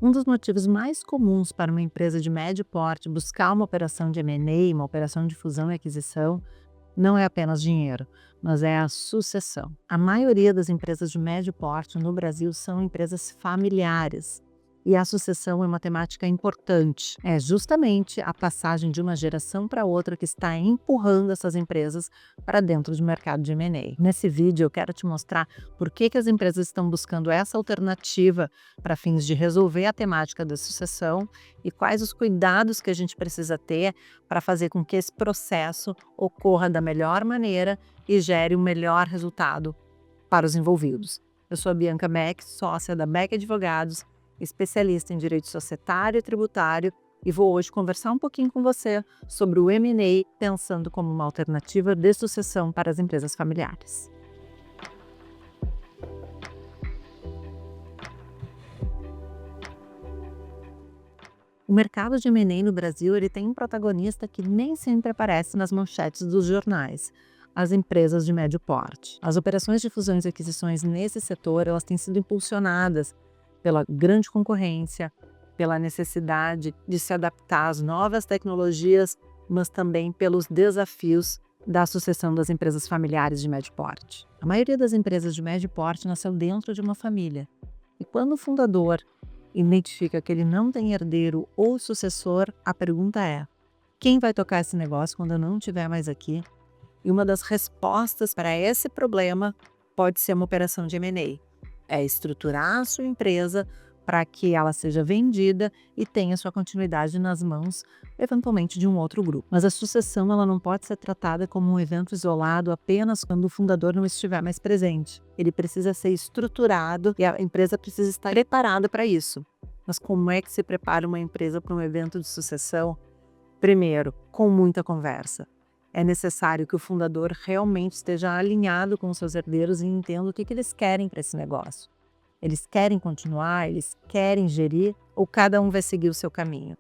Um dos motivos mais comuns para uma empresa de médio porte buscar uma operação de M&A, uma operação de fusão e aquisição, não é apenas dinheiro, mas é a sucessão. A maioria das empresas de médio porte no Brasil são empresas familiares. E a sucessão é uma temática importante. É justamente a passagem de uma geração para outra que está empurrando essas empresas para dentro do mercado de M&A. Nesse vídeo eu quero te mostrar por que as empresas estão buscando essa alternativa para fins de resolver a temática da sucessão e quais os cuidados que a gente precisa ter para fazer com que esse processo ocorra da melhor maneira e gere o melhor resultado para os envolvidos. Eu sou a Bianca Mack, sócia da Mack Advogados, especialista em direito societário e tributário, e vou hoje conversar um pouquinho com você sobre o M&A, pensando como uma alternativa de sucessão para as empresas familiares. O mercado de M&A no Brasil tem um protagonista que nem sempre aparece nas manchetes dos jornais: as empresas de médio porte. As operações de fusões e aquisições nesse setor elas têm sido impulsionadas pela grande concorrência, pela necessidade de se adaptar às novas tecnologias, mas também pelos desafios da sucessão das empresas familiares de médio porte. A maioria das empresas de médio porte nasceu dentro de uma família. E quando o fundador identifica que ele não tem herdeiro ou sucessor, a pergunta é: quem vai tocar esse negócio quando eu não estiver mais aqui? E uma das respostas para esse problema pode ser uma operação de M&A. É estruturar a sua empresa para que ela seja vendida e tenha sua continuidade nas mãos, eventualmente, de um outro grupo. Mas a sucessão ela não pode ser tratada como um evento isolado apenas quando o fundador não estiver mais presente. Ele precisa ser estruturado e a empresa precisa estar preparada para isso. Mas como é que se prepara uma empresa para um evento de sucessão? Primeiro, com muita conversa. É necessário que o fundador realmente esteja alinhado com os seus herdeiros e entenda o que eles querem para esse negócio. Eles querem continuar, eles querem gerir, ou cada um vai seguir o seu caminho?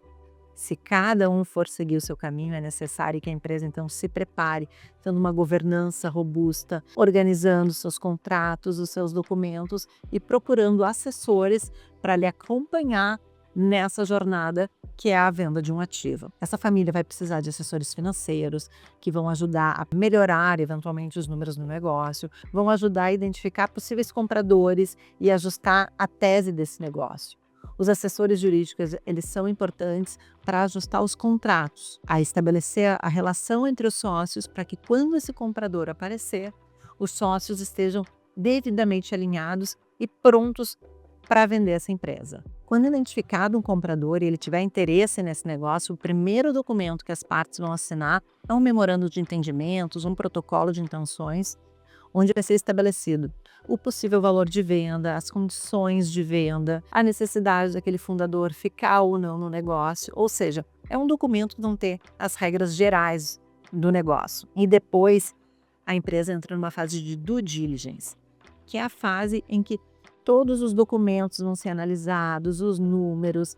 Se cada um for seguir o seu caminho, é necessário que a empresa então se prepare, tendo uma governança robusta, organizando seus contratos, os seus documentos e procurando assessores para lhe acompanhar nessa jornada que é a venda de um ativo. Essa família vai precisar de assessores financeiros que vão ajudar a melhorar eventualmente os números no negócio, vão ajudar a identificar possíveis compradores e ajustar a tese desse negócio. Os assessores jurídicos, eles são importantes para ajustar os contratos, a estabelecer a relação entre os sócios para que quando esse comprador aparecer, os sócios estejam devidamente alinhados e prontos para vender essa empresa. Quando identificado um comprador e ele tiver interesse nesse negócio, o primeiro documento que as partes vão assinar é um memorando de entendimentos, um protocolo de intenções, onde vai ser estabelecido o possível valor de venda, as condições de venda, a necessidade daquele fundador ficar ou não no negócio, ou seja, é um documento que vão ter as regras gerais do negócio. E depois a empresa entra numa fase de due diligence, que é a fase em que todos os documentos vão ser analisados, os números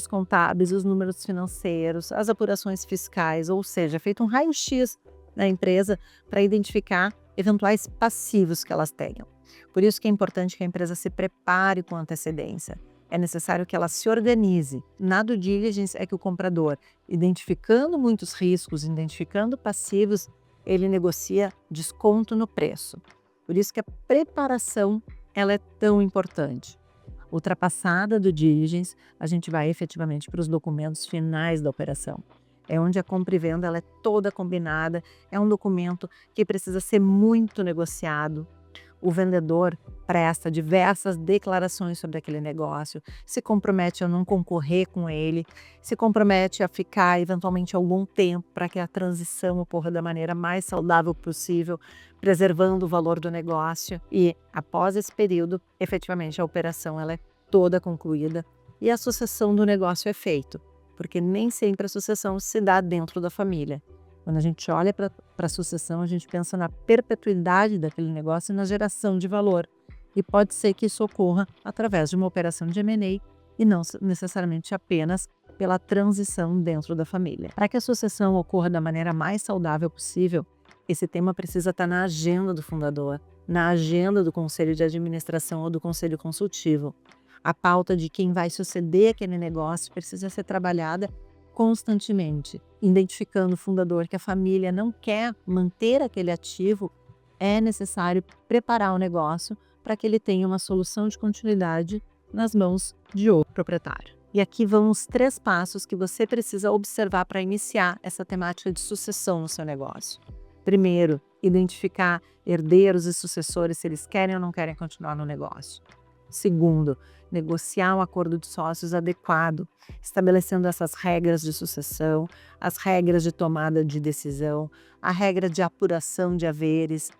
contábeis, os números financeiros, as apurações fiscais, ou seja, é feito um raio-x da empresa para identificar eventuais passivos que elas tenham. Por isso que é importante que a empresa se prepare com antecedência. É necessário que ela se organize. Na due diligence é que o comprador, identificando muitos riscos, identificando passivos, ele negocia desconto no preço. Por isso que a preparação ela é tão importante. Ultrapassada do diligence, a gente vai efetivamente para os documentos finais da operação. É onde a compra e venda ela é toda combinada, é um documento que precisa ser muito negociado. O vendedor presta diversas declarações sobre aquele negócio, se compromete a não concorrer com ele, se compromete a ficar eventualmente algum tempo para que a transição ocorra da maneira mais saudável possível, preservando o valor do negócio. E após esse período, efetivamente a operação ela é toda concluída e a sucessão do negócio é feita, porque nem sempre a sucessão se dá dentro da família. Quando a gente olha para a sucessão, a gente pensa na perpetuidade daquele negócio e na geração de valor. E pode ser que isso ocorra através de uma operação de M&A e não necessariamente apenas pela transição dentro da família. Para que a sucessão ocorra da maneira mais saudável possível, esse tema precisa estar na agenda do fundador, na agenda do conselho de administração ou do conselho consultivo. A pauta de quem vai suceder aquele negócio precisa ser trabalhada constantemente, identificando o fundador que a família não quer manter aquele ativo. É necessário preparar o negócio para que ele tenha uma solução de continuidade nas mãos de outro proprietário. E aqui vão os 3 passos que você precisa observar para iniciar essa temática de sucessão no seu negócio. Primeiro, identificar herdeiros e sucessores, se eles querem ou não querem continuar no negócio. Segundo, negociar um acordo de sócios adequado, estabelecendo essas regras de sucessão, as regras de tomada de decisão, a regra de apuração de haveres,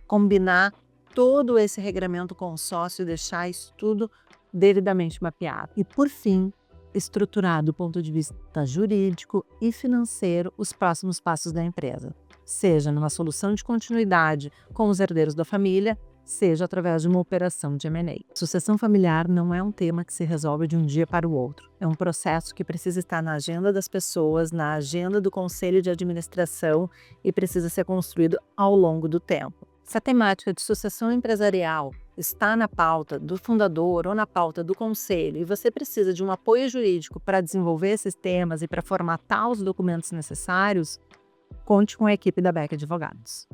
combinar todo esse regramento com o sócio e deixar isso tudo devidamente mapeado. E, por fim, estruturar do ponto de vista jurídico e financeiro os próximos passos da empresa, seja numa solução de continuidade com os herdeiros da família, seja através de uma operação de M&A. Sucessão familiar não é um tema que se resolve de um dia para o outro. É um processo que precisa estar na agenda das pessoas, na agenda do conselho de administração e precisa ser construído ao longo do tempo. Se a temática de sucessão empresarial está na pauta do fundador ou na pauta do conselho e você precisa de um apoio jurídico para desenvolver esses temas e para formatar os documentos necessários, conte com a equipe da Beck Advogados.